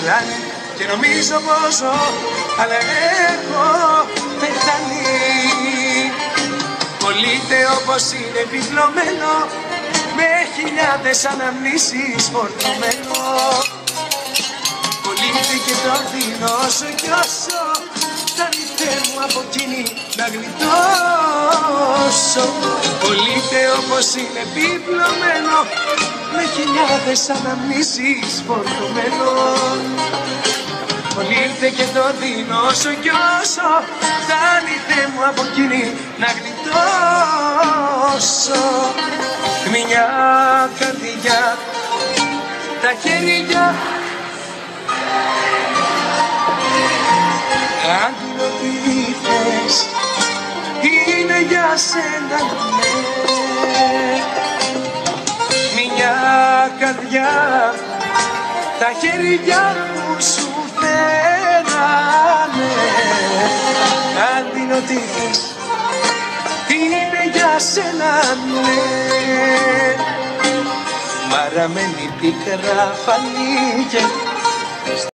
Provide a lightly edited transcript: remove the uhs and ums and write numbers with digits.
πουλάνε και νομίζω πως ζω, αλλά έχω πεθάνει. Πωλείται όπως είναι επιπλωμένο, με χιλιάδες αναμνήσεις φορτωμένο. Πωλήθηκε το δίνω όσο κι όσο φτάνει Θεέ μου από εκείνη να γλιτώσω. Πωλείται όπως είναι επιπλωμένο, με χιλιάδες αναμνήσεις φορτωμένο. Πωλείται και το δίνω όσο κι όσο φτάνει Θεέ μου από εκείνη να γλιτώσω. Μια καρδιά, τα χέρια, αν την ό,τι θες είναι για σένα, ναι. Μια καρδιά, τα χέρια που σου φέρανε, αν την ό,τι θες είναι για σένα, ναι. Μαραμένη πίκρα φανήκε